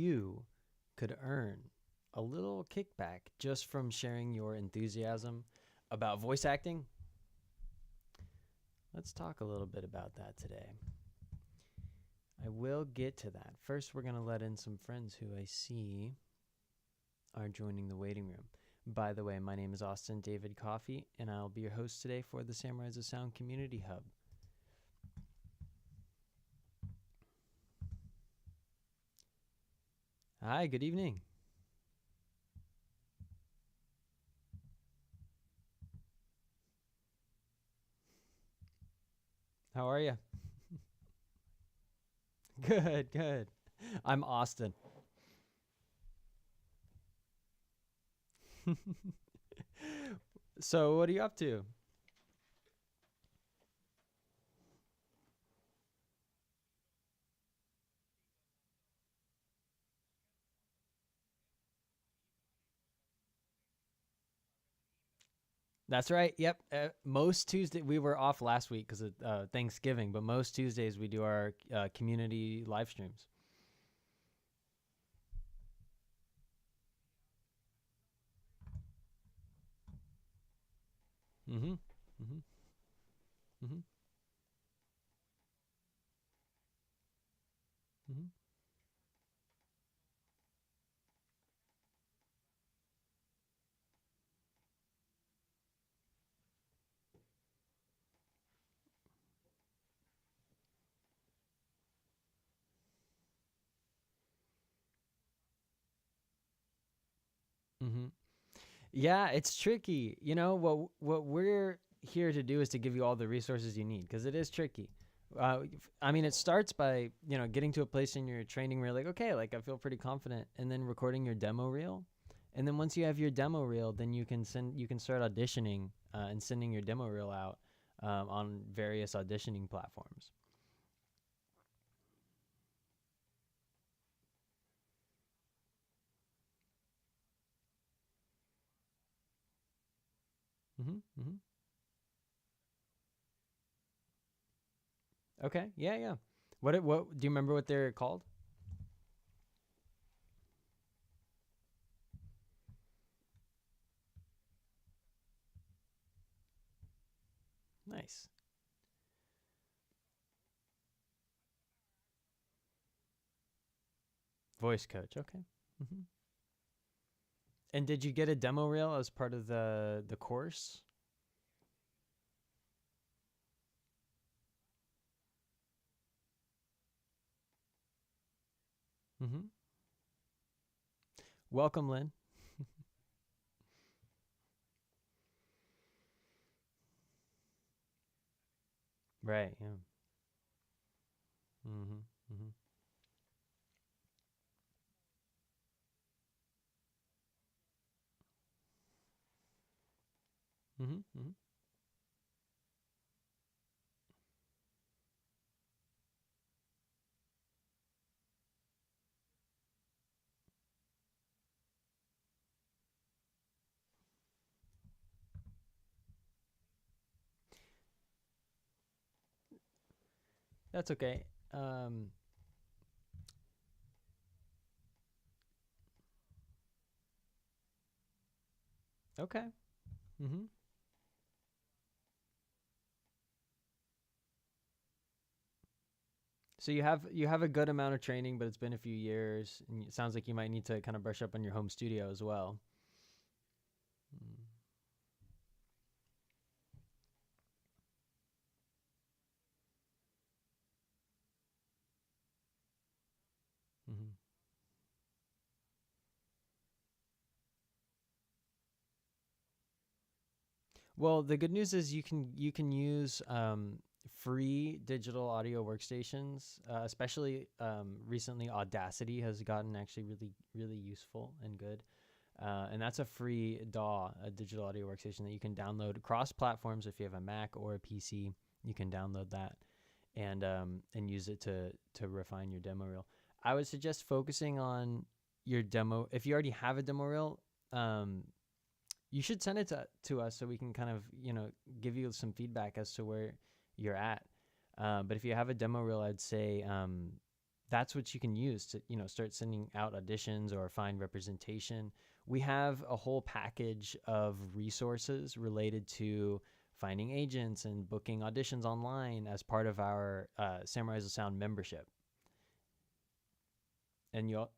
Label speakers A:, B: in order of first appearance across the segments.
A: you could earn a little kickback just from sharing your enthusiasm about voice acting? Let's talk a little bit about that today. I will get to that. First, we're going to let in some friends who I see are joining the waiting room. By the way, my name is Austin David Coffey, and I'll be your host today for the Samurais of Sound Community Hub. Hi, good evening. How are you? Good, good. I'm Austin. So, what are you up to? That's right. Yep. Most Tuesday we were off last week because of Thanksgiving, but most Tuesdays we do our community live streams. Mm-hmm. Mm-hmm. Mm-hmm. Mm-hmm. Mm-hmm. Yeah, it's tricky. You know what we're here to do is to give you all the resources you need because it is tricky. I mean, it starts by getting to a place in your training where you're like, okay, like I feel pretty confident, and then recording your demo reel, and then once you have your demo reel, then you can start auditioning and sending your demo reel out on various auditioning platforms. Mm-hmm. Mm-hmm. Okay. Yeah. Yeah. What do you remember what they're called? Nice. Voice coach. Okay. Mm-hmm. And did you get a demo reel as part of the course? Mm-hmm. Welcome, Lynn. Right. Yeah. Mm-hmm. Mm-hmm. Mm-hmm. Mm-hmm. That's okay. Okay. Mm-hmm. So you have a good amount of training, but it's been a few years, and it sounds like you might need to kind of brush up on your home studio as well. Mm-hmm. Well, the good news is you can use free digital audio workstations. Especially recently, Audacity has gotten actually really useful and good. And that's a free DAW, a digital audio workstation that you can download across platforms. If you have a Mac or a PC, you can download that and use it to refine your demo reel. I would suggest focusing on your demo. If you already have a demo reel, um, you should send it to us so we can kind of give you some feedback as to where you're at. But if you have a demo reel, I'd say that's what you can use to, start sending out auditions or find representation. We have a whole package of resources related to finding agents and booking auditions online as part of our Samurai of Sound membership. And you'll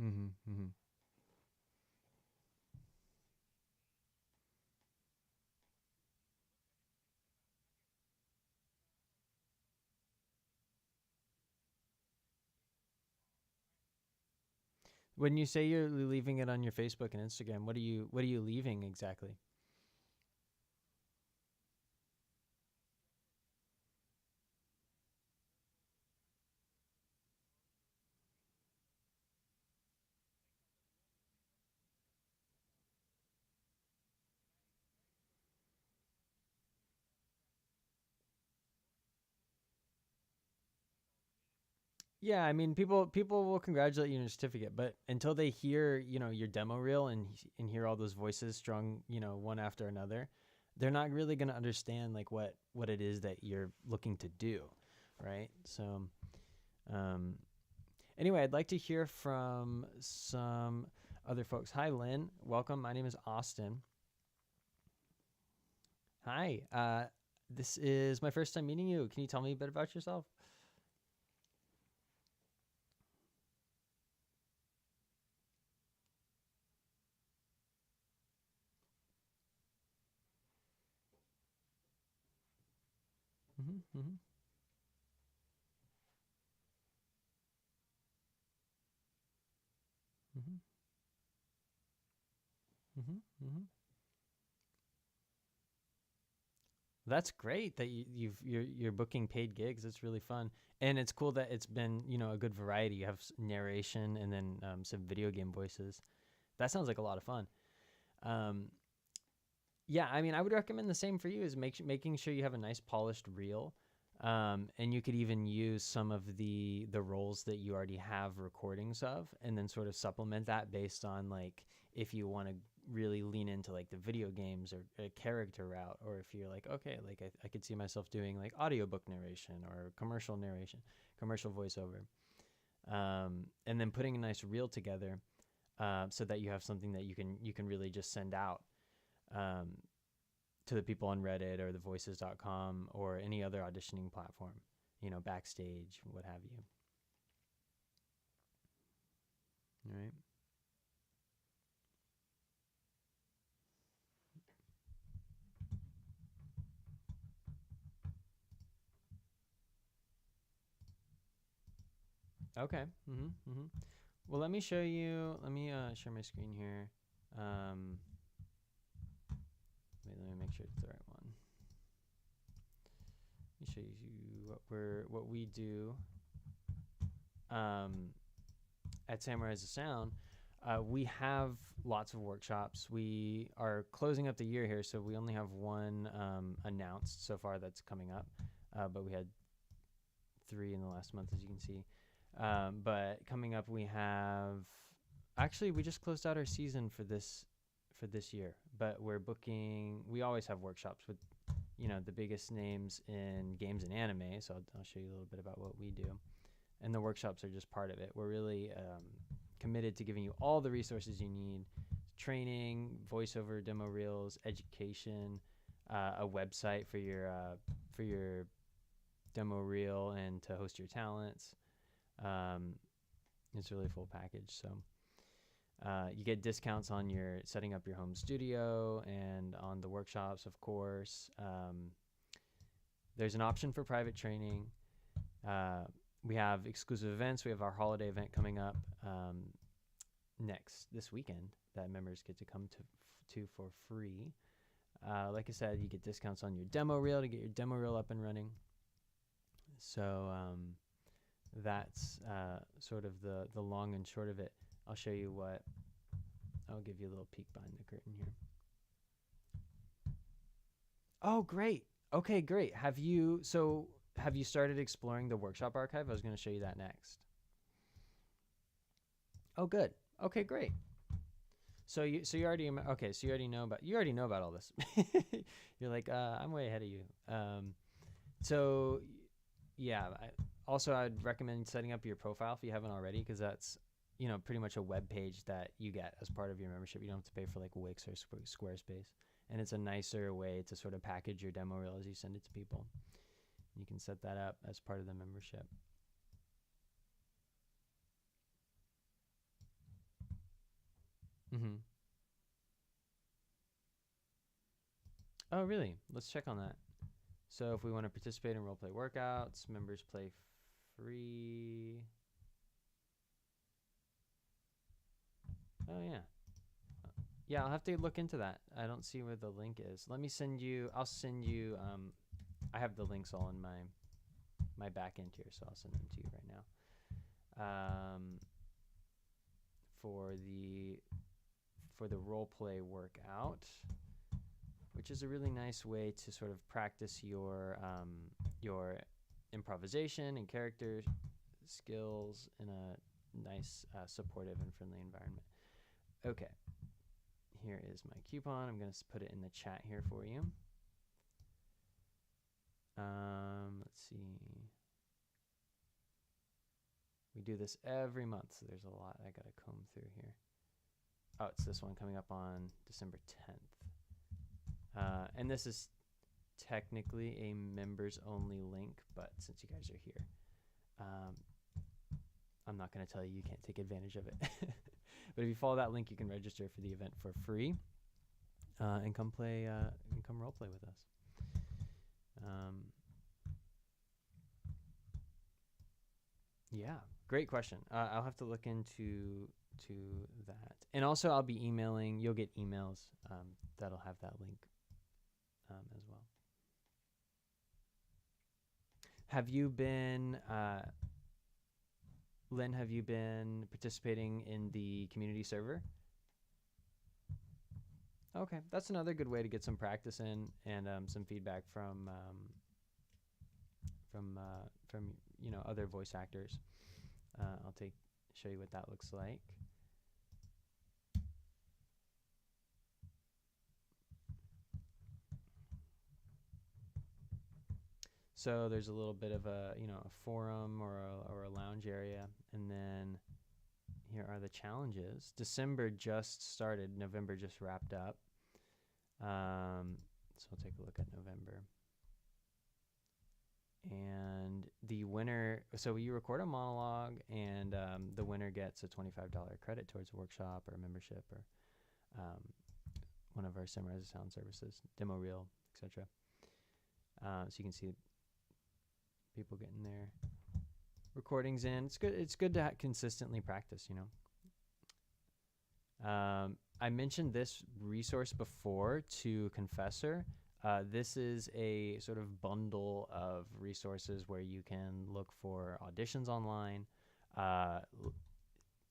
A: mm-hmm, mm-hmm. When you say you're leaving it on your Facebook and Instagram, what are you leaving exactly? Yeah, I mean, people will congratulate you on your certificate, but until they hear, your demo reel and hear all those voices strung, one after another, they're not really going to understand like what it is that you're looking to do, right? So, um anyway, I'd like to hear from some other folks. Hi, Lynn. Welcome. My name is Austin. Hi. This is my first time meeting you. Can you tell me a bit about yourself? Mm-hmm, mm-hmm, mm-hmm, mm-hmm, mm-hmm. That's great that you're booking paid gigs. It's really fun, and it's cool that it's been a good variety. You have narration and then some video game voices. That sounds like a lot of fun. Um, yeah, I mean, I would recommend the same for you is making sure you have a nice polished reel, and you could even use some of the roles that you already have recordings of, and then sort of supplement that based on like if you want to really lean into like the video games or a character route, or if you're like, okay, like I could see myself doing like audiobook narration or commercial narration, commercial voiceover, and then putting a nice reel together, so that you have something that you can really just send out, um, to the people on Reddit or the voices.com or any other auditioning platform, Backstage, what have you. All right. Okay. Mm-hmm. Mm-hmm. Well, let me show you. Let me share my screen here. Um, wait, let me make sure it's the right one. Let me show you what we do. Um, at Samurai as a Sound, we have lots of workshops. We are closing up the year here, so we only have one announced so far that's coming up, but we had three in the last month, as you can see. But coming up, we have actually we just closed out our season for this year, but we're booking. We always have workshops with the biggest names in games and anime. So I'll show you a little bit about what we do, and the workshops are just part of it. We're really committed to giving you all the resources you need: training, voiceover, demo reels, education, a website for your demo reel and to host your talents. Um, it's really a full package. So you get discounts on your setting up your home studio and on the workshops, of course. There's an option for private training. Uh, we have exclusive events. We have our holiday event coming up this weekend that members get to come to for free. Like I said, you get discounts on your demo reel to get your demo reel up and running. So that's sort of the long and short of it. I'll show you what. I'll give you a little peek behind the curtain here. Oh, great. Okay, great. Have you started exploring the workshop archive? I was going to show you that next. Oh, good. Okay, great. So you already okay. So you already know about all this. You're like, I'm way ahead of you. So yeah. I'd recommend setting up your profile if you haven't already, because that's pretty much a web page that you get as part of your membership. You don't have to pay for like Wix or Squarespace, and it's a nicer way to sort of package your demo reel as you send it to people. You can set that up as part of the membership. Mm-hmm. Oh, really? Let's check on that. So if we want to participate in roleplay workouts, members play free. Oh, yeah. Yeah, I'll have to look into that. I don't see where the link is. Let me send you. I'll send you. I have the links all in my back end here, so I'll send them to you right now. For the role play workout, which is a really nice way to sort of practice your improvisation and character skills in a nice, supportive and friendly environment. Okay, here is my coupon. I'm going to put it in the chat here for you. Let's see. We do this every month, so there's a lot I got to comb through here. Oh, it's this one coming up on December 10th. And this is technically a members-only link, but since you guys are here, I'm not going to tell you can't take advantage of it. But if you follow that link, you can register for the event for free and come play and come role play with us. Yeah, great question. I'll have to look into that, and also I'll be emailing. You'll get emails that'll have that link as well. Have you been, Lynn? Have you been participating in the community server? Okay, that's another good way to get some practice in and some feedback from other voice actors. I'll show you what that looks like. So there's a little bit of a forum or a lounge area, and then here are the challenges. December just started. November just wrapped up. So we'll take a look at November. And the winner, so you record a monologue, and the winner gets a $25 credit towards a workshop or a membership or one of our Samurai Sound services, demo reel, etc. So you can see people getting their recordings in. It's good to consistently practice, I mentioned this resource before to Confessor. This is a sort of bundle of resources where you can look for auditions online.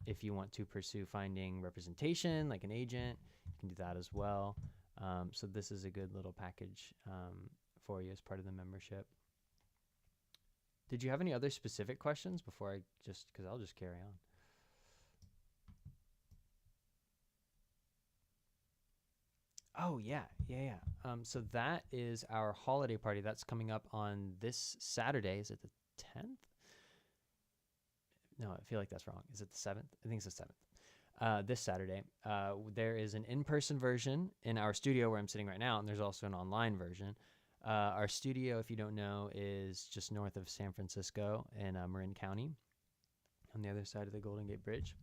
A: If you want to pursue finding representation, like an agent, you can do that as well. So this is a good little package for you as part of the membership. Did you have any other specific questions before because I'll just carry on. Oh, yeah. So that is our holiday party. That's coming up on this Saturday. Is it the 10th? No, I feel like that's wrong. Is it the 7th? I think it's the 7th. This Saturday. There is an in-person version in our studio where I'm sitting right now, and there's also an online version. Our studio, if you don't know, is just north of San Francisco in Marin County on the other side of the Golden Gate Bridge.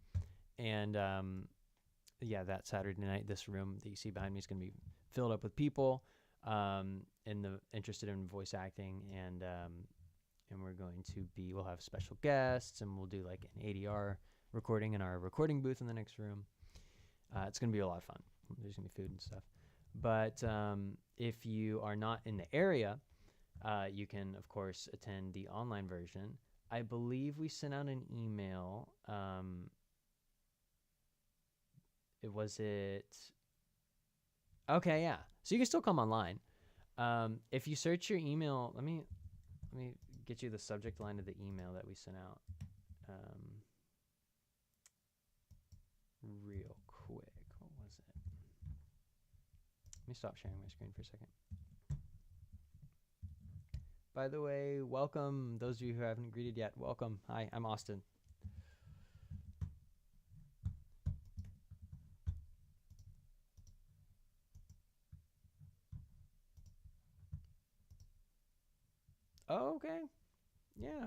A: And that Saturday night, this room that you see behind me is going to be filled up with people interested in voice acting, and we'll have special guests, and we'll do like an ADR recording in our recording booth in the next room. It's going to be a lot of fun. There's going to be food and stuff. But if you are not in the area, you can, of course, attend the online version. I believe we sent out an email. It was it. Okay, yeah. So you can still come online. If you search your email, let me get you the subject line of the email that we sent out. Real quick. What was it? Let me stop sharing my screen for a second. By the way, welcome. Those of you who haven't greeted yet, welcome. Hi, I'm Austin. Oh, okay. Yeah.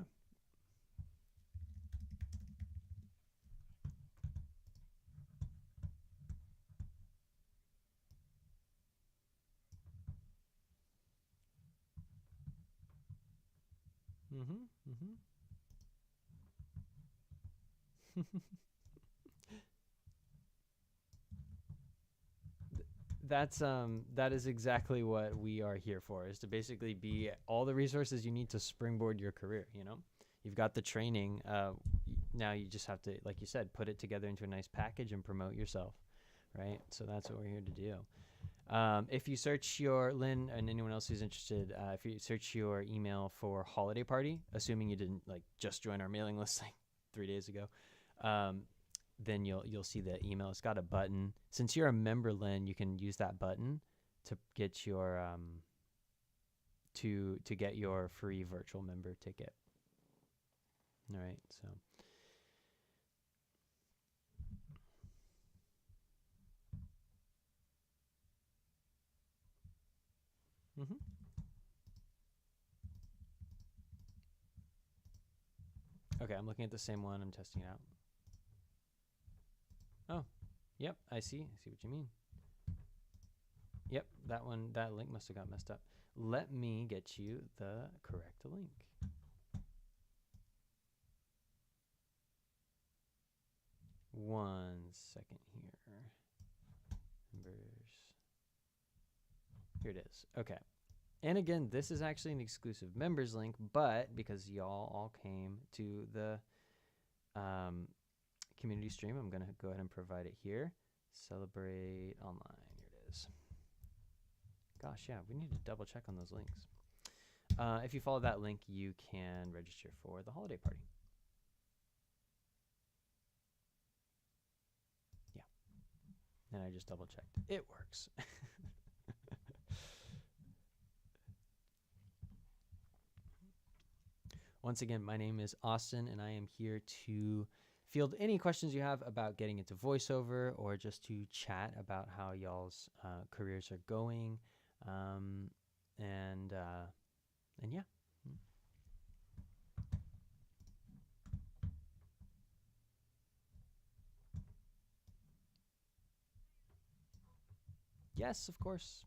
A: Mm-hmm. Mm-hmm. That is exactly what we are here for, is to basically be all the resources you need to springboard your career. You've got the training. Now you just have to, like you said, put it together into a nice package and promote yourself, right? So that's what we're here to do. If you search your, Lynn and anyone else who's interested, if you search your email for holiday party, assuming you didn't like just join our mailing list like 3 days ago, then you'll see the email. It's got a button. Since you're a member, Lynn, you can use that button to get your to get your free virtual member ticket. All right, so. Mm-hmm. Okay, I'm looking at the same one. I'm testing it out. Oh, yep, I see what you mean. Yep, that link must have got messed up. Let me get you the correct link. One second here. Members. Here it is. Okay. And again, this is actually an exclusive members link, but because y'all all came to the community stream, I'm going to go ahead and provide it here. Celebrate online. Here it is. Gosh, yeah, we need to double check on those links. If you follow that link, you can register for the holiday party. Yeah. And I just double checked. It works. Once again, my name is Austin, and I am here to field any questions you have about getting into voiceover, or just to chat about how y'all's careers are going, and yeah. Yes, of course.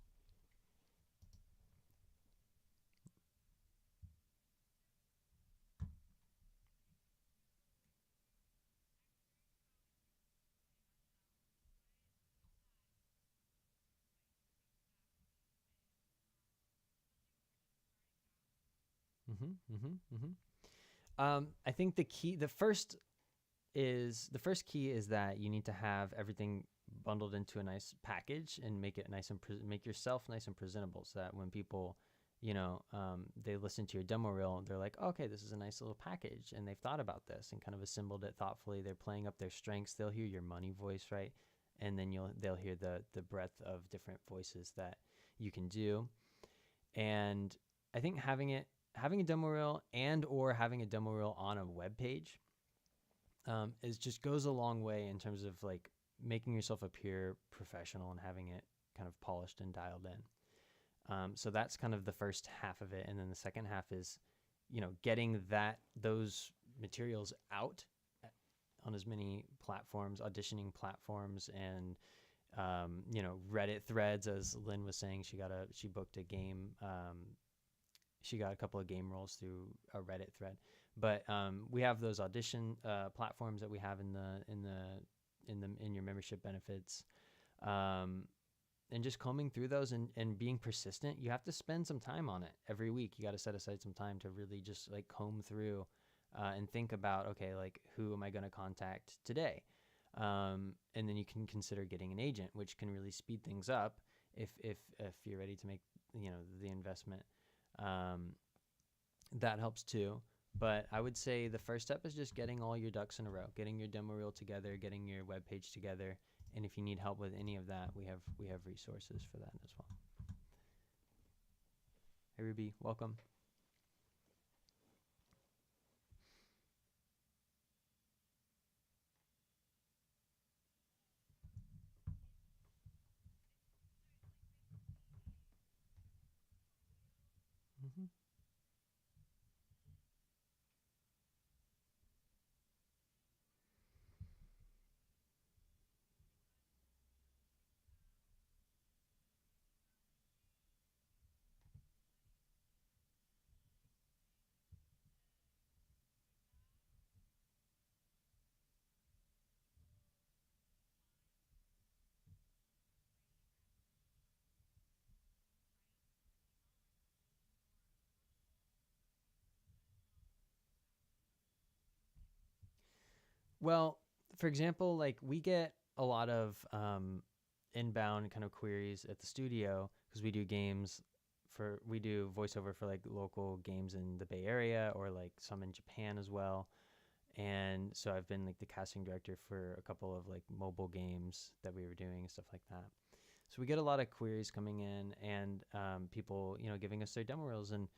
A: I think the first key is that you need to have everything bundled into a nice package and make it nice and make yourself nice and presentable, so that when people, they listen to your demo reel, they're like, oh, okay, this is a nice little package, and they've thought about this and kind of assembled it thoughtfully. They're playing up their strengths. They'll hear your money voice, right? And then they'll hear the breadth of different voices that you can do. And I think having a demo reel and or having a demo reel on a web page is just goes a long way in terms of like making yourself appear professional and having it kind of polished and dialed in. So that's kind of the first half of it, and then the second half is, getting those materials out on as many platforms, auditioning platforms, and Reddit threads. As Lynn was saying, she booked a game. She got a couple of game roles through a Reddit thread. But we have those audition platforms that we have in your membership benefits, and just combing through those and being persistent. You have to spend some time on it every week. You got to set aside some time to really just like comb through and think about, okay, like who am I going to contact today? And then you can consider getting an agent, which can really speed things up if you're ready to make the investment. Um, that helps too. But I would say the first step is just getting all your ducks in a row, getting your demo reel together, getting your web page together. And if you need help with any of that, we have resources for that as well. Hey Ruby, welcome. Mm-hmm. Well, for example, like we get a lot of inbound kind of queries at the studio because we do voiceover for like local games in the Bay Area or like some in Japan as well. And so I've been like the casting director for a couple of like mobile games that we were doing and stuff like that. So we get a lot of queries coming in and people, giving us their demo reels. And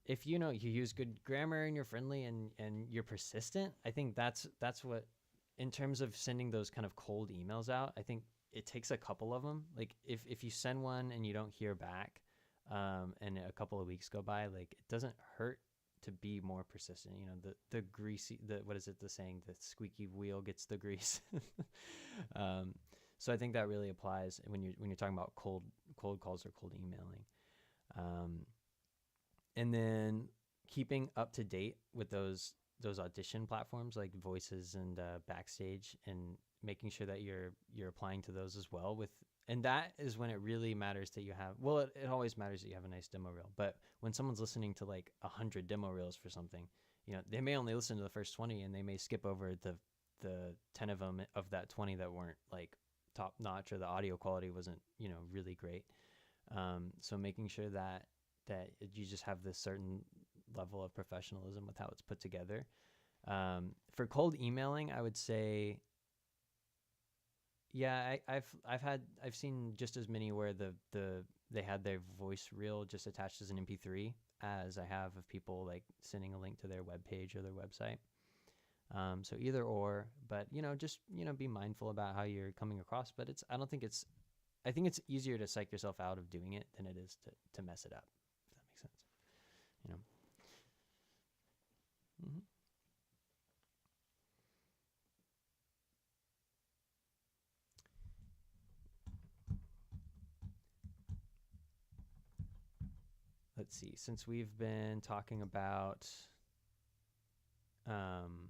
A: if you use good grammar and you're friendly and you're persistent, I think that's what, in terms of sending those kind of cold emails out, I think it takes a couple of them. Like if you send one and you don't hear back, and a couple of weeks go by, like it doesn't hurt to be more persistent. The greasy, what is it, the saying, the squeaky wheel gets the grease. um, so I think that really applies when you're talking about cold calls or cold emailing. Um, and then keeping up to date with those audition platforms like Voices and Backstage, and making sure that you're applying to those as well. And that is when it really matters that you have, well, it always matters that you have a nice demo reel. But when someone's listening to like 100 demo reels for something, they may only listen to the first 20 and they may skip over the 10 of them of that 20 that weren't like top notch, or the audio quality wasn't really great. So making sure that you just have this certain level of professionalism with how it's put together. For cold emailing, I would say, yeah, I've seen just as many where they had their voice reel just attached as an MP3 as I have of people like sending a link to their web page or their website. So either or, but just be mindful about how you're coming across. But I think it's easier to psych yourself out of doing it than it is to mess it up. If that makes sense, you know. Mm-hmm. Let's see. Since we've been talking about um,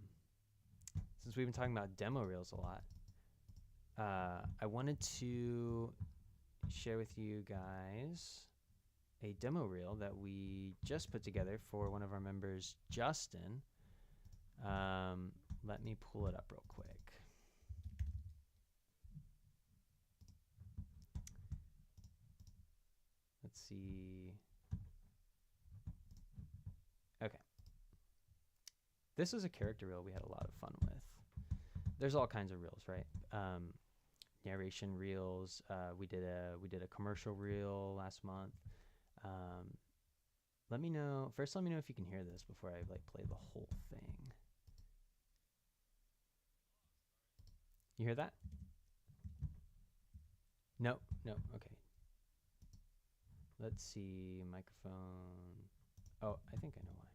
A: demo reels a lot, I wanted to share with you guys a demo reel that we just put together for one of our members, Justin. Let me pull it up real quick. Let's see. Okay. This is a character reel we had a lot of fun with. There's all kinds of reels, right? Narration reels. We did a commercial reel last month. Let me know if you can hear this before I like play the whole thing. You hear that? No. Okay. Let's see, microphone. Oh, I think I know why.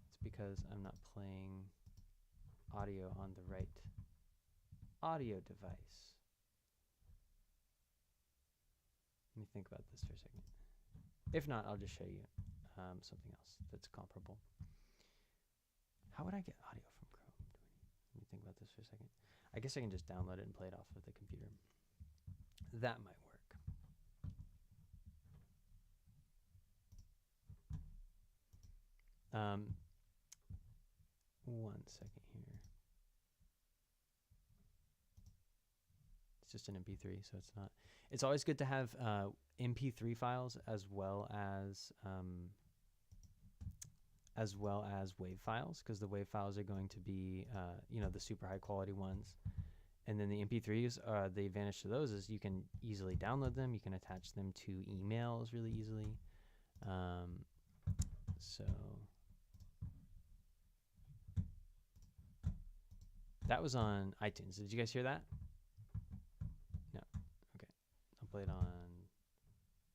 A: It's because I'm not playing audio on the right audio device. Let me think about this for a second. If not, I'll just show you something else that's comparable. How would I get audio from Chrome? Let me think about this for a second. I guess I can just download it and play it off of the computer. That might work. Um, 1 second here. It's just an MP3, so it's not. It's always good to have MP3 files as well as WAV files, because the WAV files are going to be the super high quality ones, and then the MP3s. The advantage to those is you can easily download them. You can attach them to emails really easily. So that was on iTunes. Did you guys hear that? No. Okay. I'll play it on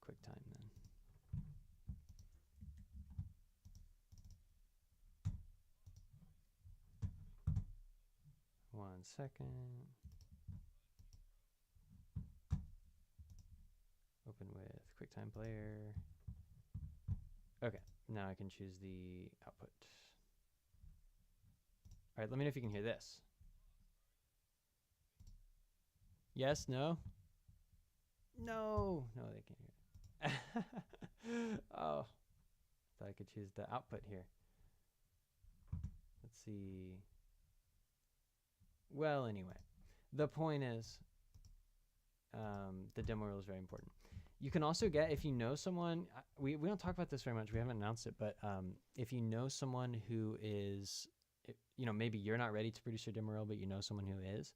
A: QuickTime then. One second. Open with QuickTime Player. Okay. Now I can choose the output. All right. Let me know if you can hear this. Yes? No? No. No, they can't hear it. Oh. Thought I could choose the output here. Let's see. Well, anyway. The point is, the demo reel is very important. You can also get, if you know someone, we don't talk about this very much, we haven't announced it, but if you know someone who is, maybe you're not ready to produce your demo reel, but you know someone who is,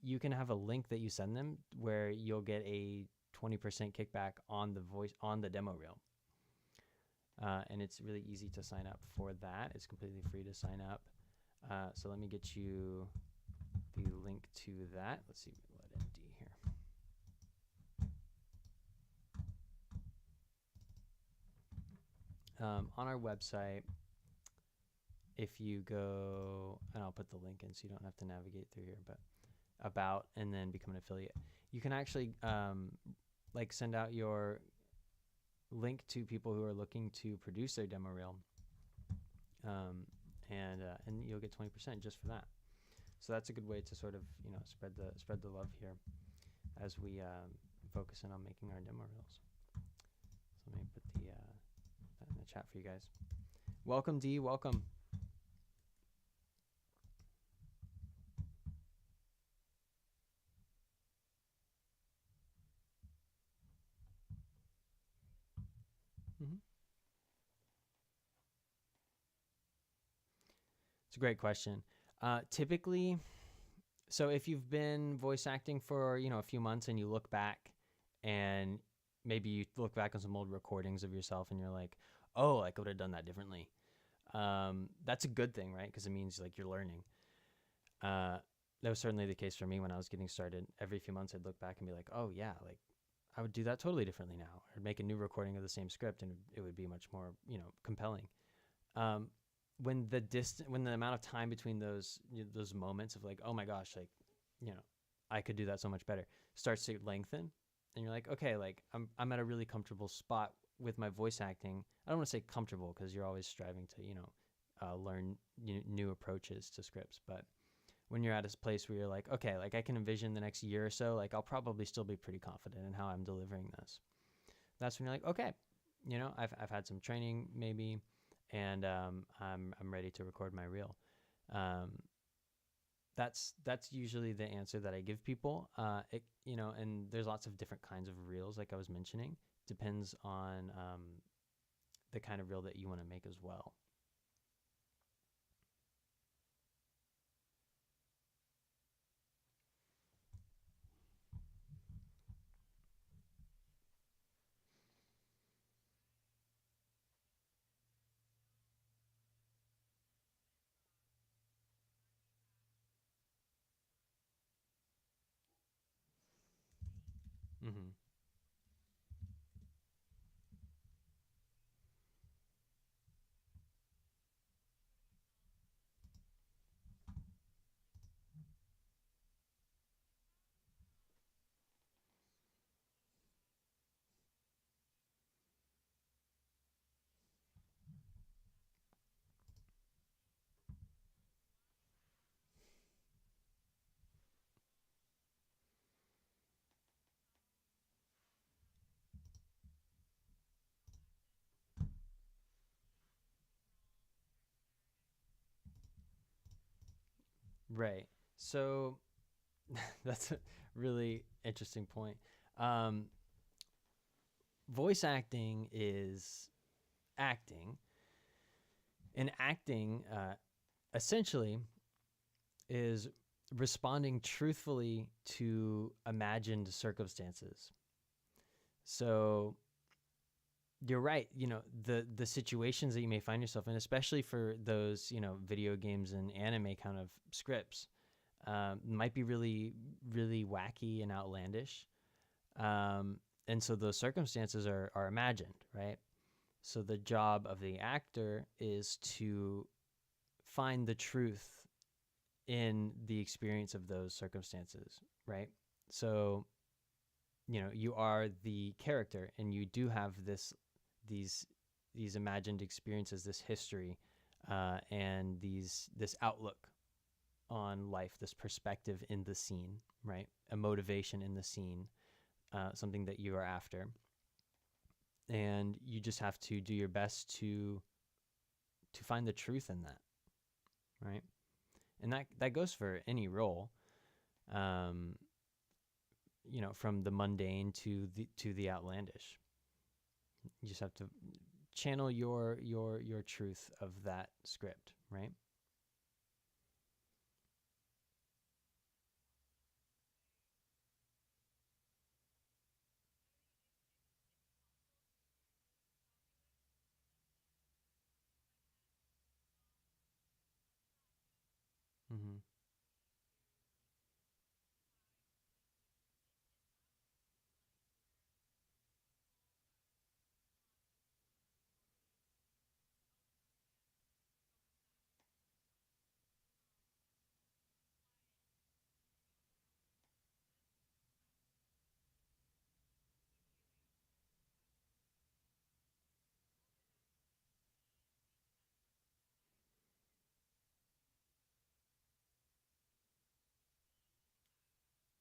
A: you can have a link that you send them where you'll get a 20% kickback on the demo reel. And it's really easy to sign up for that. It's completely free to sign up. So let me get you the link to that. Let's see, let MD here. On our website, if you go, and I'll put the link in so you don't have to navigate through here, but about and then become an affiliate, you can actually send out your link to people who are looking to produce their demo reel, and you'll get 20% just for that. So that's a good way to sort of spread the love here as we focus in on making our demo reels. So let me put that in the chat for you guys. Welcome, D. Welcome. It's a great question. Typically, so if you've been voice acting for a few months and you look back, and maybe you look back on some old recordings of yourself and you're like, oh, I could have done that differently. That's a good thing, right? Because it means like you're learning. That was certainly the case for me when I was getting started. Every few months I'd look back and be like, oh yeah, like I would do that totally differently now, or make a new recording of the same script and it would be much more, compelling. When the amount of time between those moments of like, oh my gosh, like, I could do that so much better, starts to lengthen, and you're like, okay, like I'm at a really comfortable spot with my voice acting. I don't want to say comfortable because you're always striving to, learn new approaches to scripts. But when you're at a place where you're like, okay, like I can envision the next year or so, like I'll probably still be pretty confident in how I'm delivering this. That's when you're like, okay, I've had some training maybe, and I'm ready to record my reel. That's usually the answer that I give people. And there's lots of different kinds of reels, like I was mentioning. Depends on the kind of reel that you want to make as well. Mm-hmm. Right. So that's a really interesting point. Um, Voice acting is acting, and acting essentially is responding truthfully to imagined circumstances. So you're right. The situations that you may find yourself in, especially for those video games and anime kind of scripts, might be really really wacky and outlandish. And so those circumstances are imagined, right? So the job of the actor is to find the truth in the experience of those circumstances, right? So, you are the character and you do have these these imagined experiences, this history, and this outlook on life, this perspective in the scene, right? A motivation in the scene, something that you are after, and you just have to do your best to find the truth in that, right? And that goes for any role, um, from the mundane to the outlandish. You just have to channel your truth of that script, right? Mm-hmm.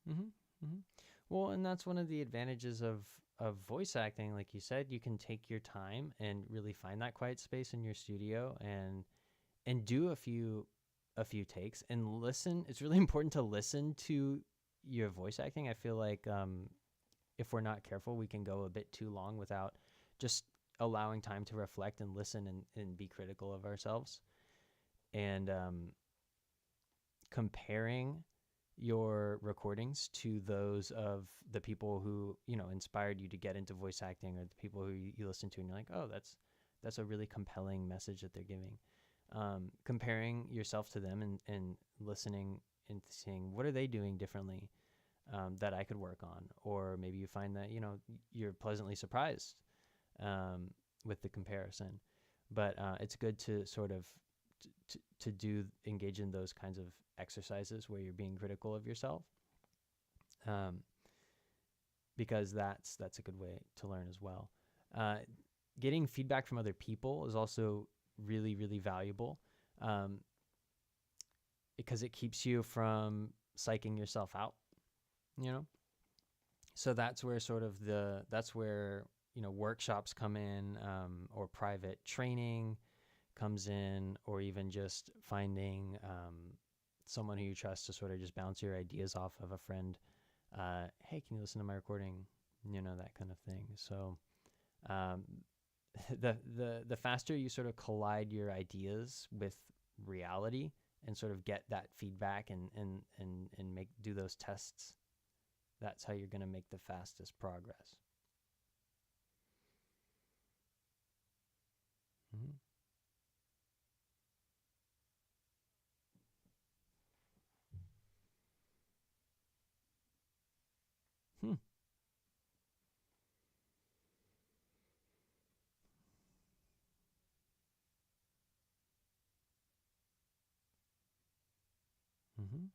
A: Mm-hmm. Mm-hmm. Well, and that's one of the advantages of voice acting. Like you said, you can take your time and really find that quiet space in your studio and do a few takes and listen. It's really important to listen to your voice acting. I feel like if we're not careful, we can go a bit too long without just allowing time to reflect and listen and be critical of ourselves. And comparing your recordings to those of the people who inspired you to get into voice acting, or the people who you listen to and you're like, oh, that's a really compelling message that they're giving. Comparing yourself to them and listening and seeing what are they doing differently, that I could work on. Or maybe you find that you're pleasantly surprised, um, with the comparison. But it's good to sort of to do engage in those kinds of exercises where you're being critical of yourself, um, because that's a good way to learn as well. Uh, Getting feedback from other people is also really really valuable, um, because it keeps you from psyching yourself out. You know, so that's where workshops come in, or private training comes in, or even just finding someone who you trust to sort of just bounce your ideas off of, a friend. Hey, can you listen to my recording? That kind of thing. So um, the faster you sort of collide your ideas with reality and sort of get that feedback and make do those tests, that's how you're going to make the fastest progress. Mm-hmm. Hmm. Mm-hmm.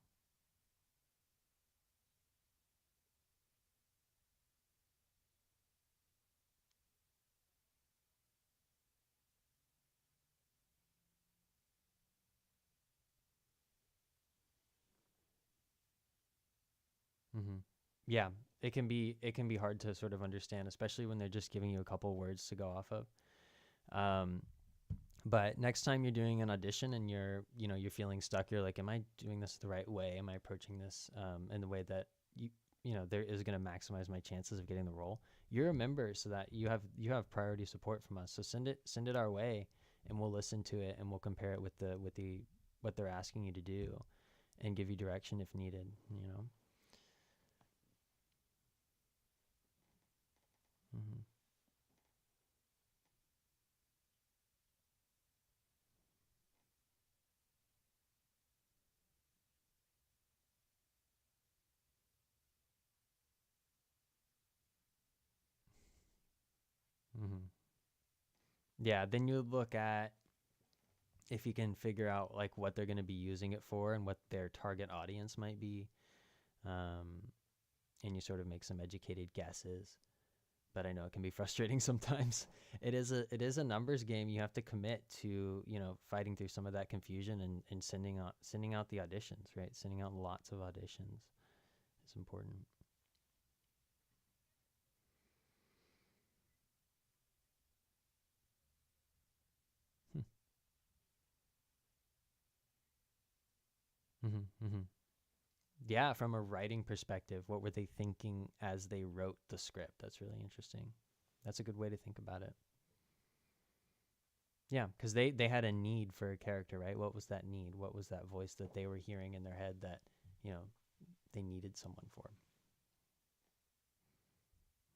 A: Mm-hmm. Yeah, it can be hard to sort of understand, especially when they're just giving you a couple words to go off of. Um, But next time you're doing an audition and you're feeling stuck, you're like, am I doing this the right way? Am I approaching this in the way that there is going to maximize my chances of getting the role? You're a member, so that you have priority support from us. So send it our way, and we'll listen to it, and we'll compare it with the what they're asking you to do, and give you direction if needed. Mm-hmm. Mm-hmm. Yeah, then you look at if you can figure out like what they're going to be using it for and what their target audience might be, um, and you sort of make some educated guesses. But I know it can be frustrating sometimes. It is a numbers game. You have to commit to fighting through some of that confusion, and sending out the auditions, right? Sending out lots of auditions is important. Mm-hmm, mm-hmm. Yeah, from a writing perspective, what were they thinking as they wrote the script? That's really interesting. That's a good way to think about it. Yeah, because they had a need for a character, right? What was that need? What was that voice that they were hearing in their head that you know they needed someone for?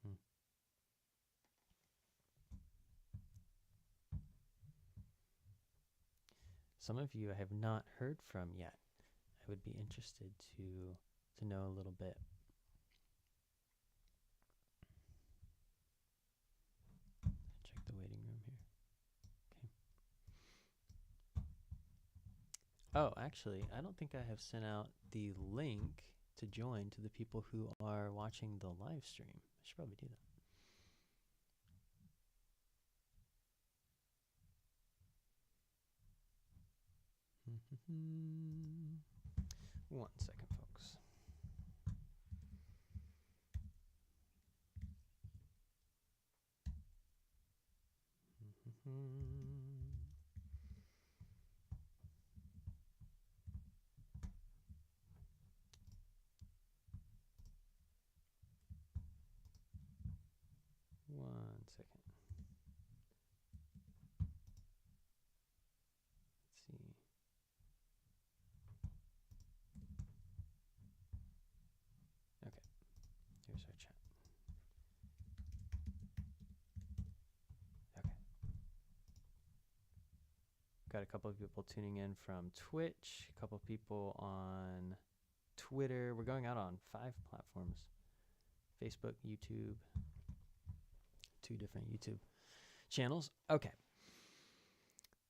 A: Hmm. Some of you I have not heard from yet. I would be interested to know a little bit. Check the waiting room here. Okay. Oh, actually, I don't think I have sent out the link to join to the people who are watching the live stream. I should probably do that. One second, folks. One second. Let's see. Okay, here's our chat. Okay. Got a couple of people tuning in from Twitch, a couple of people on Twitter. We're going out on 5 platforms: Facebook, YouTube, 2 different YouTube channels. Okay.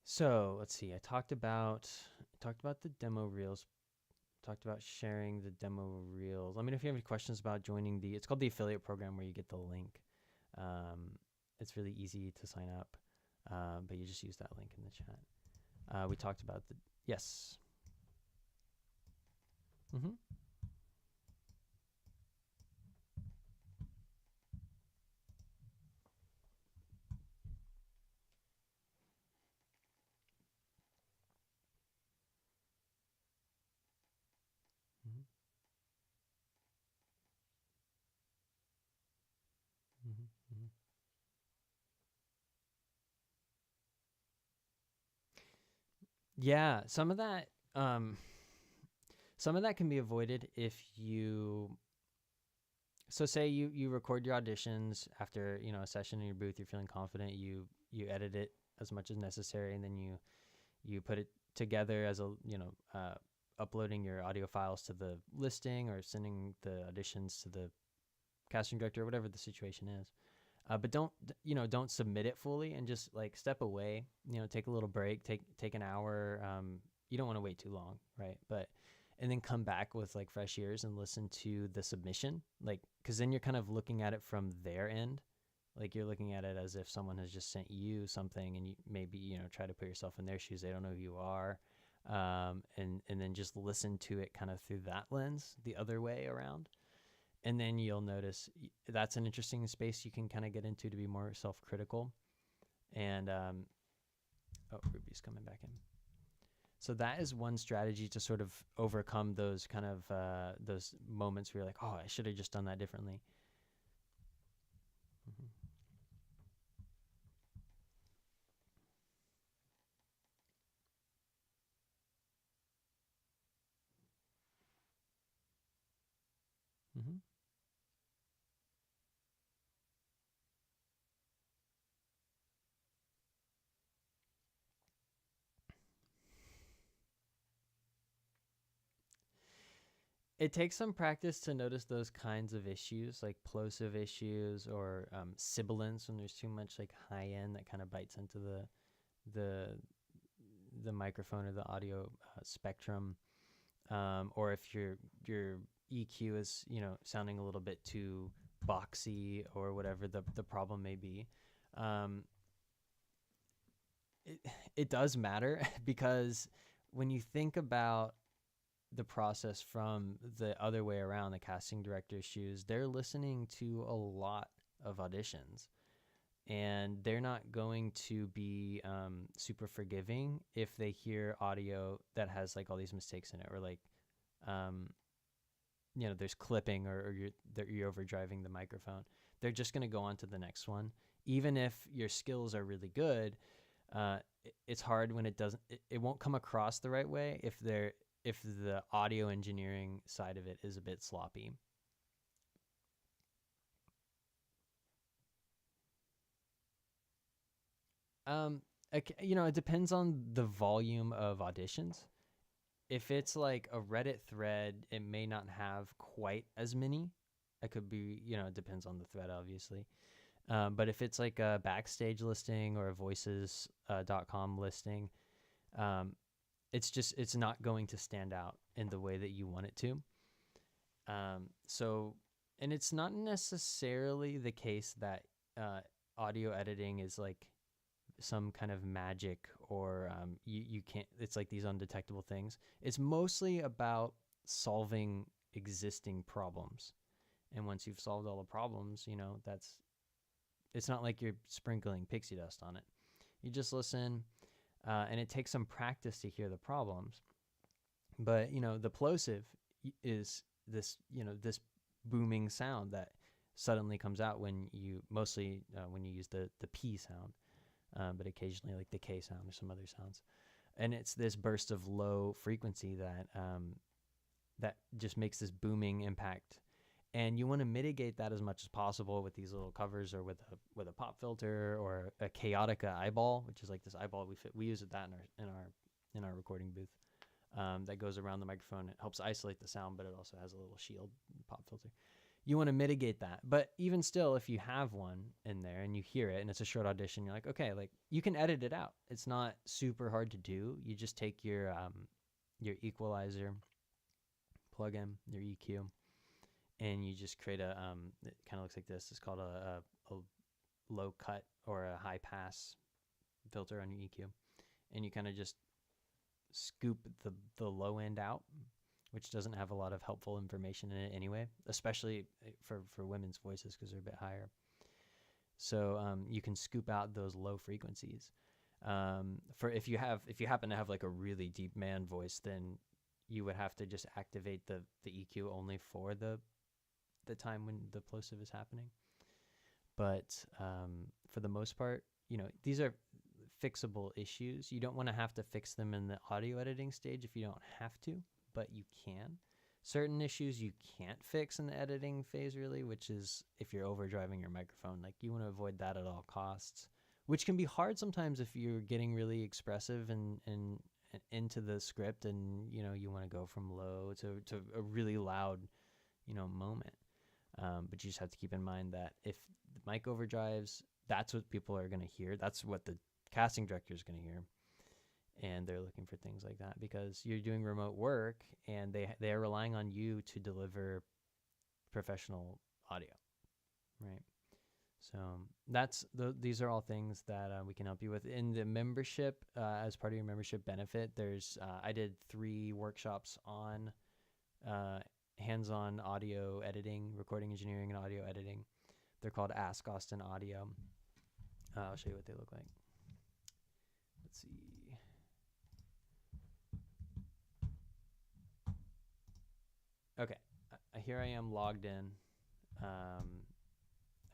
A: So let's see. I talked about the demo reels. Talked about sharing the demo reels. Let me know if you have any questions about joining the. It's called the affiliate program, where you get the link. It's really easy to sign up, but you just use that link in the chat. We talked about the yes. Mm-hmm. Mm-hmm. Mm-hmm. Mm-hmm. Yeah, some of that can be avoided if you. So say you record your auditions after a session in your booth. You're feeling confident. You edit it as much as necessary, and then you put it together as uploading your audio files to the listing, or sending the auditions to the casting director, or whatever the situation is. But don't submit it fully, and just like step away. Take a little break. Take an hour. You don't want to wait too long, right? But and then come back with like fresh ears and listen to the submission, like because then you're kind of looking at it from their end. Like you're looking at it as if someone has just sent you something, and you maybe try to put yourself in their shoes. They don't know who you are, and then just listen to it kind of through that lens, the other way around. And then you'll notice that's an interesting space you can kind of get into to be more self-critical. And Oh, Ruby's coming back in. So that is one strategy to sort of overcome those kind of those moments where you're like, oh, I should have just done that differently. Mm-hmm. Mm-hmm. It takes some practice to notice those kinds of issues, like plosive issues or sibilance when there's too much like high end that kind of bites into the the microphone or the audio spectrum, or if your EQ is sounding a little bit too boxy or whatever the problem may be. Um, it it does matter because when you think about the process from the other way around, the casting director's shoes, they're listening to a lot of auditions, and they're not going to be super forgiving if they hear audio that has like all these mistakes in it, or like um, there's clipping, or you're overdriving the microphone. They're just going to go on to the next one, even if your skills are really good. It's hard when it doesn't. It won't come across the right way if the audio engineering side of it is a bit sloppy. Um, it depends on the volume of auditions. If it's like a Reddit thread, it may not have quite as many. It could be, it depends on the thread, obviously. But if it's like a backstage listing or a voices.com listing, um, it's not going to stand out in the way that you want it to. So, and it's not necessarily the case that audio editing is like some kind of magic, or you can't, it's like these undetectable things. It's mostly about solving existing problems. And once you've solved all the problems, it's not like you're sprinkling pixie dust on it. You just listen, and it takes some practice to hear the problems. But the plosive is this booming sound that suddenly comes out when you mostly when you use the P sound, but occasionally like the K sound or some other sounds. And it's this burst of low frequency that just makes this booming impact. And you want to mitigate that as much as possible with these little covers, or with a pop filter, or a Chaotica eyeball, which is like this eyeball we use that in our recording booth, that goes around the microphone. It helps isolate the sound, but it also has a little shield pop filter. You want to mitigate that. But even still, if you have one in there and you hear it and it's a short audition, you're like, okay, like you can edit it out. It's not super hard to do. You just take your equalizer, plug in your EQ, and you just create it kind of looks like this. It's called a low cut or a high pass filter on your EQ. And you kind of just scoop the low end out, which doesn't have a lot of helpful information in it anyway, especially for women's voices because they're a bit higher. So you can scoop out those low frequencies. For if you happen to have like a really deep man voice, then you would have to just activate the EQ only for the time when the plosive is happening. But for the most part, these are fixable issues. You don't want to have to fix them in the audio editing stage if you don't have to, but you can. Certain issues you can't fix in the editing phase, really, which is if you're overdriving your microphone. Like, you want to avoid that at all costs, which can be hard sometimes if you're getting really expressive and into the script, and you want to go from low to a really loud moment. But you just have to keep in mind that if the mic overdrives, that's what people are going to hear. That's what the casting director is going to hear. And they're looking for things like that because you're doing remote work, and they are relying on you to deliver professional audio, right? So these are all things that we can help you with in the membership. As part of your membership benefit, there's I did 3 workshops on hands-on audio editing, recording engineering, and audio editing. They're called Ask Austin Audio. I'll show you what they look like. Let's see. here I am logged in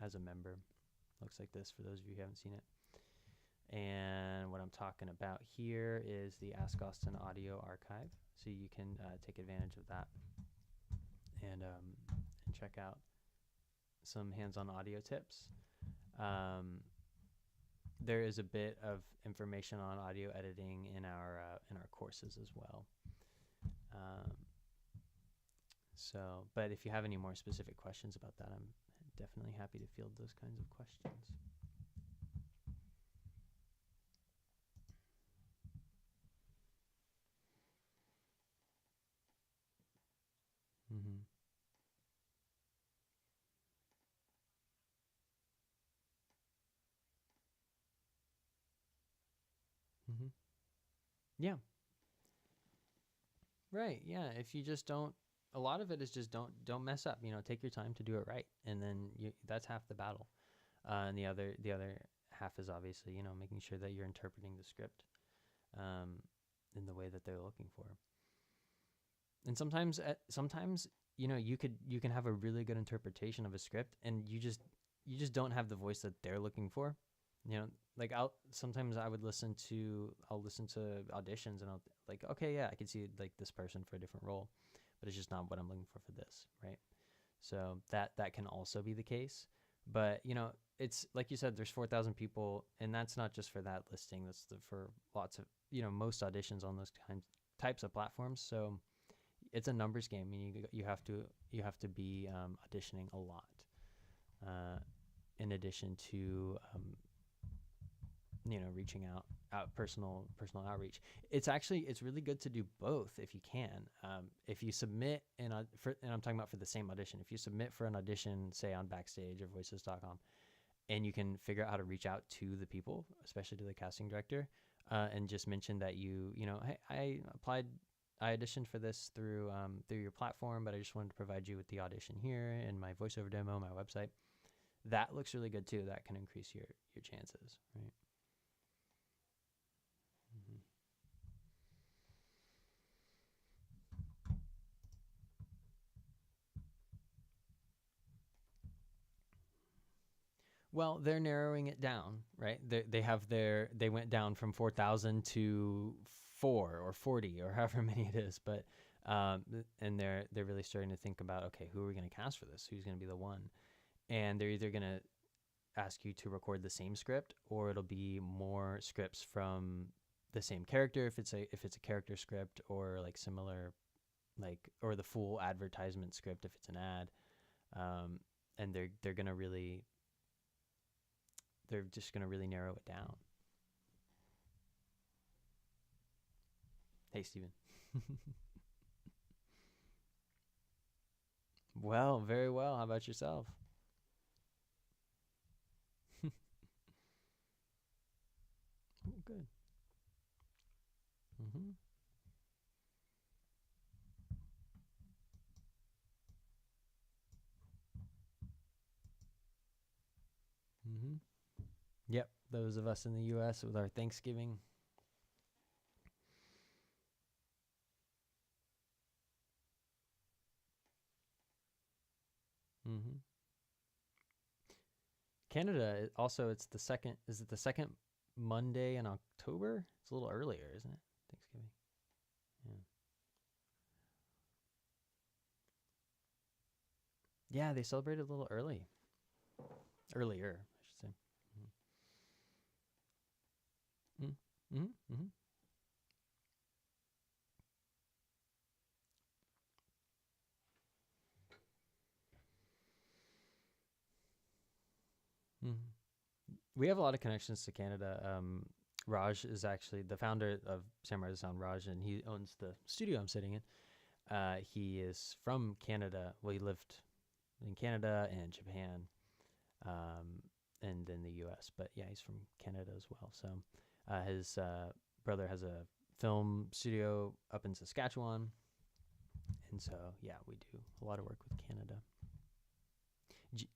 A: as a member. Looks like this for those of you who haven't seen it. And what I'm talking about here is the Ask Austin audio archive. So you can take advantage of that and check out some hands-on audio tips. There is a bit of information on audio editing in our courses as well. But if you have any more specific questions about that, I'm definitely happy to field those kinds of questions. Mm-hmm. Mm-hmm. Yeah. Right. Yeah. If you just don't, a lot of it is just don't mess up. Take your time to do it right, and then that's half the battle. And the other half is obviously making sure that you're interpreting the script in the way that they're looking for. And sometimes you can have a really good interpretation of a script, and you just don't have the voice that they're looking for. Like I'll listen to auditions, and I'll like, okay, yeah, I can see like this person for a different role, but it's just not what I'm looking for this, right? So that can also be the case. But it's like you said, there's 4,000 people, and that's not just for that listing. That's for lots of most auditions on those types of platforms. So it's a numbers game, and you have to be auditioning a lot, in addition to reaching out personal outreach. It's really good to do both if you can. If you submit and I'm talking about for the same audition, if you submit for an audition, say on Backstage or Voices.com, and you can figure out how to reach out to the people, especially to the casting director, and just mention that hey, I auditioned for this through your platform, but I just wanted to provide you with the audition here and my voiceover demo, my website. That looks really good too. That can increase your chances, right? Mm-hmm. Well, they're narrowing it down, right? They went down from 4,000 to 4 or 40 or however many it is, but and they're really starting to think about, okay, who are we going to cast for this? Who's going to be the one? And they're either going to ask you to record the same script, or it'll be more scripts from the same character if it's a character script, or like similar, like, or the full advertisement script if it's an ad. And they're just gonna really narrow it down. Hey, Steven. Well, very well. How about yourself? Oh, good. Mm-hmm. Mm-hmm. Yep. Those of us in the U.S. with our Thanksgiving. Mm-hmm. Canada also, it's the second. Is it the second Monday in October? It's a little earlier, isn't it? Thanksgiving. Yeah. Yeah, they celebrated a little earlier, I should say. Mm-hmm. Mm-hmm. Mm-hmm. Mm-hmm. We have a lot of connections to Canada. Raj is actually the founder of Samurai the Sound, Raj, and he owns the studio I'm sitting in. He is from Canada. Well, he lived in Canada and Japan, and then the U.S. But yeah, he's from Canada as well. So his brother has a film studio up in Saskatchewan, and so yeah, we do a lot of work with Canada. G-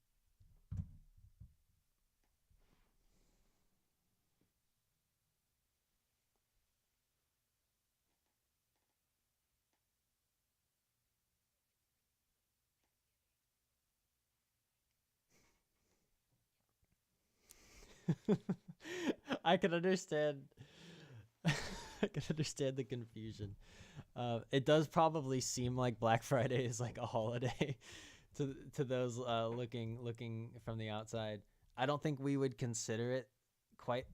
A: I can understand. I can understand the confusion. It does probably seem like Black Friday is like a holiday to those looking from the outside. I don't think we would consider it quite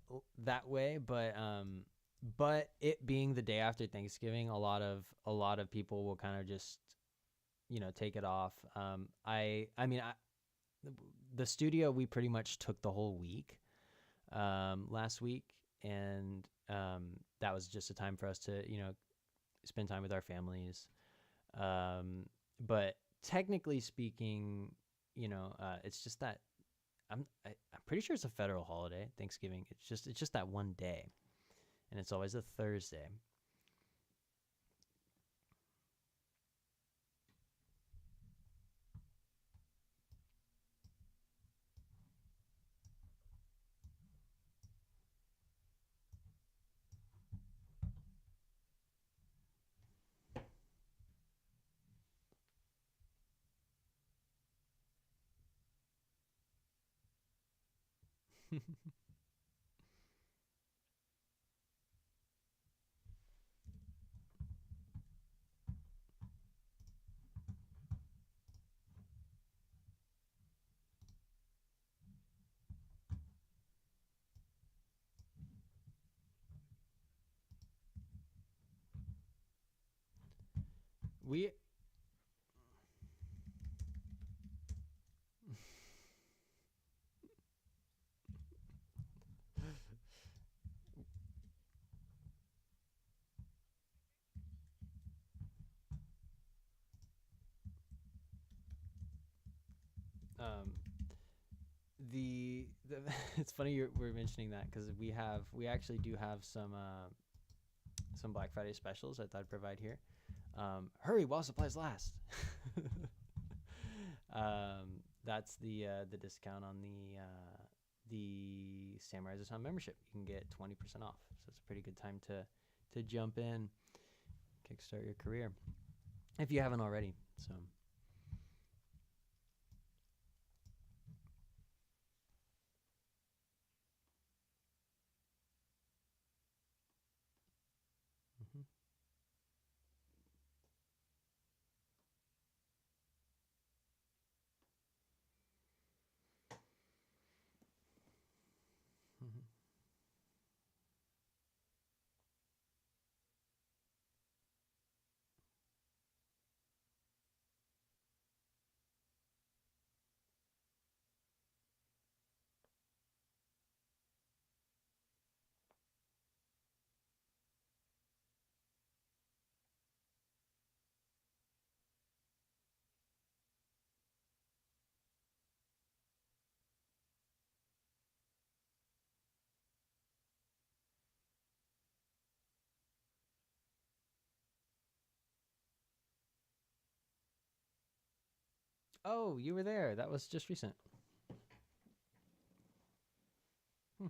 A: that way, but it being the day after Thanksgiving, a lot of people will kind of just take it off. I mean the studio, we pretty much took the whole week last week, and that was just a time for us to spend time with our families. Um, but technically speaking, it's just that I'm pretty sure it's a federal holiday, Thanksgiving. It's just that one day, and it's always a Thursday. we um the it's funny we're mentioning that because we actually do have some Black Friday specials I thought I'd provide here. Hurry while supplies last. That's the discount on the Samurai Zone membership. You can get 20% off. So it's a pretty good time to jump in, kickstart your career if you haven't already. So. Mhm. Mhm. Oh, you were there. That was just recent. Hmm.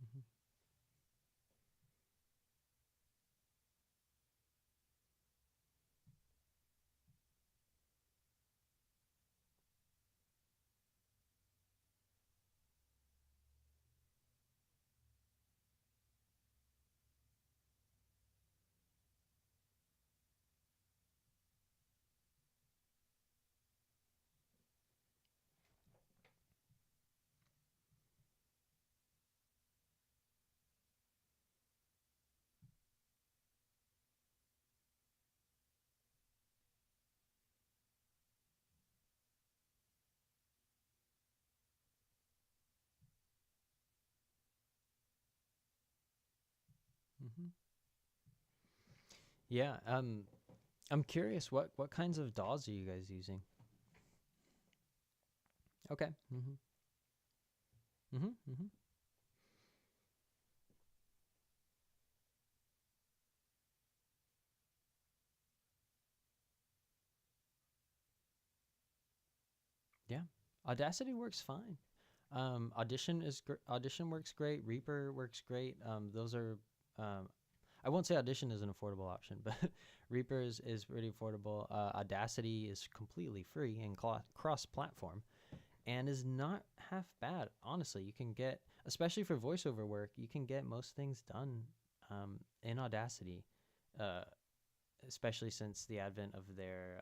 A: Mhm. Mhm. Yeah. I'm curious. What kinds of DAWs are you guys using? Okay. Mhm. Mhm. Mhm. Yeah. Audacity works fine. Audition works great. Reaper works great. Those are um, I won't say Audition is an affordable option, but Reaper is pretty affordable. Audacity is completely free and cross-platform, and is not half bad. Honestly, you can get, especially for voiceover work, you can get most things done in Audacity, uh, especially since the advent of their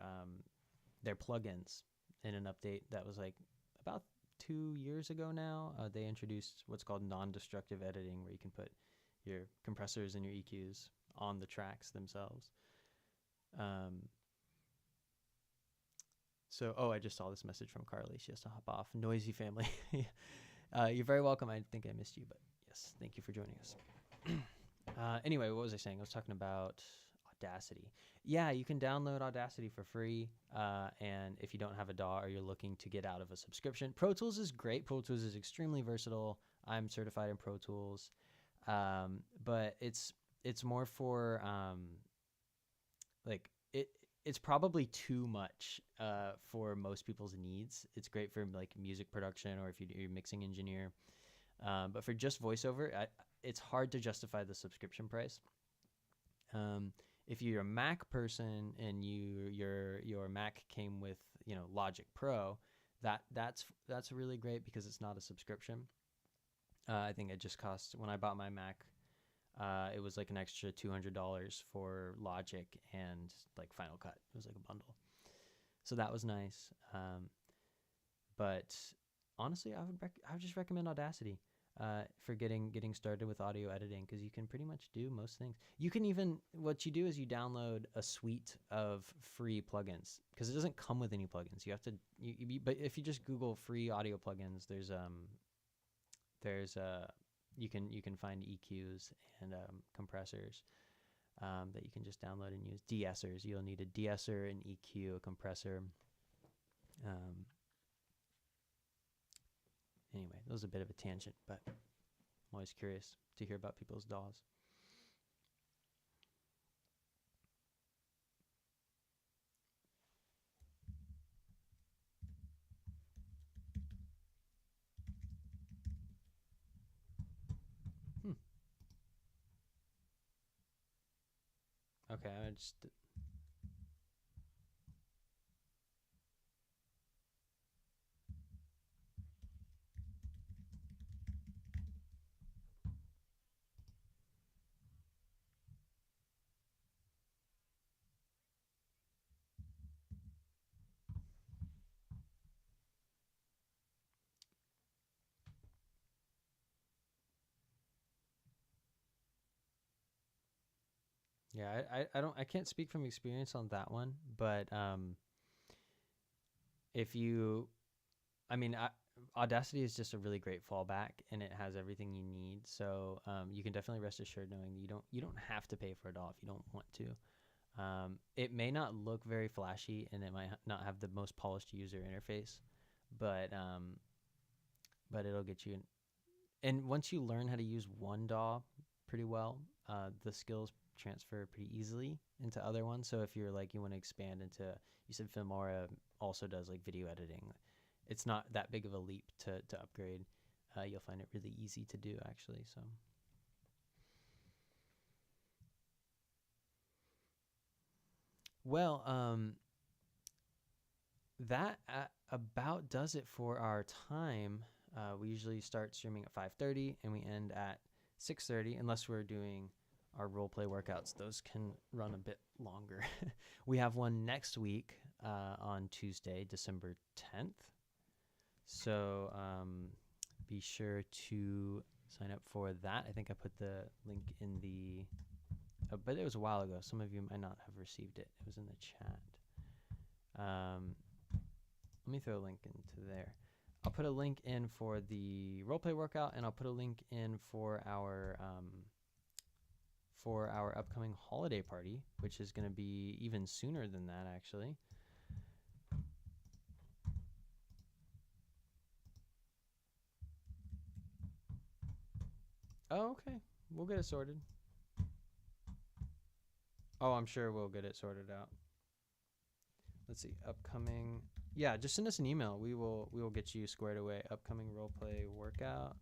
A: plugins in an update that was like about 2 years ago now. They introduced what's called non-destructive editing, where you can put your compressors and your EQs on the tracks themselves. Um, I just saw this message from Carly. She has to hop off. Noisy family. You're very welcome. I think I missed you, but yes, thank you for joining us. Anyway, what was I saying? I was talking about Audacity. Yeah, you can download Audacity for free. And if you don't have a DAW or you're looking to get out of a subscription, Pro Tools is great. Pro Tools is extremely versatile. I'm certified in Pro Tools, but it's more for like it. It's probably too much for most people's needs. It's great for like music production or if you're a mixing engineer. But for just voiceover, it's hard to justify the subscription price. Um, if you're a Mac person and your Mac came with Logic Pro, that's really great because it's not a subscription. I think it just cost when I bought my Mac. It was like an extra $200 for Logic and like Final Cut. It was like a bundle, so that was nice. But honestly, I would just recommend Audacity for getting started with audio editing because you can pretty much do most things. You can even what you do is you download a suite of free plugins because it doesn't come with any plugins. You have to but if you just Google free audio plugins, there's you can find EQs and compressors that you can just download and use. De-essers, you'll need a de-esser, an EQ, a compressor. Um, Anyway, that was a bit of a tangent, but I'm always curious to hear about people's DAWs. Hmm. Okay, I just yeah, I can't speak from experience on that one, but if you, I mean, Audacity is just a really great fallback, and it has everything you need. So you can definitely rest assured knowing that you don't have to pay for it all if you don't want to. It may not look very flashy, and it might not have the most polished user interface, but it'll get you. And once you learn how to use one DAW pretty well, the skills transfer pretty easily into other ones. So if you're like you want to expand into, you said Filmora also does like video editing. It's not that big of a leap to upgrade. You'll find it really easy to do actually. So well, that about does it for our time. We usually start streaming at 5:30 and we end at 6:30, unless we're doing our role play workouts. Those can run a bit longer. We have one next week on Tuesday, December 10th. So be sure to sign up for that. I think I put the link in the, but it was a while ago. Some of you might not have received it. It was in the chat. Let me throw a link into there. I'll put a link in for the roleplay workout, and I'll put a link in for our for our upcoming holiday party, which is going to be even sooner than that, actually. Oh, okay. We'll get it sorted. Oh, I'm sure we'll get it sorted out. Let's see. Upcoming. Yeah, just send us an email. We will get you squared away. Upcoming roleplay workout.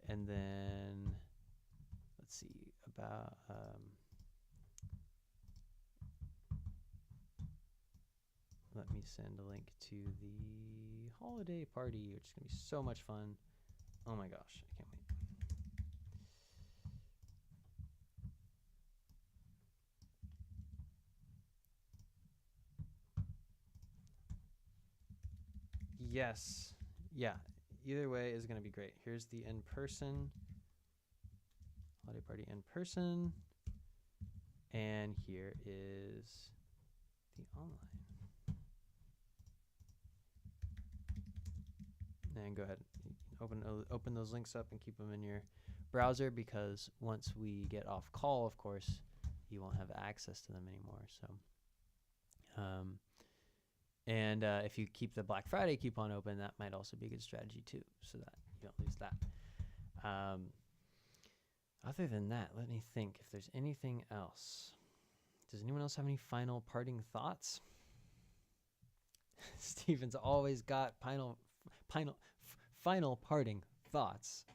A: And then let's see about let me send a link to the holiday party, which is going to be so much fun. Oh my gosh, I can't wait. Yes. Yeah. Either way is going to be great. Here's the in-person holiday party in person. And here is the online. And go ahead, open those links up and keep them in your browser, because once we get off call, of course, you won't have access to them anymore. So, and if you keep the Black Friday coupon open, that might also be a good strategy too, so that you don't lose that. Other than that, let me think if there's anything else. Does anyone else have any final parting thoughts? Steven's always got final parting thoughts.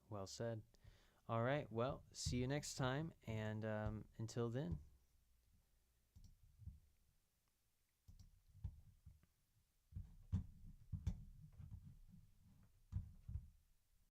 A: Well said. All right. Well, see you next time. And until then,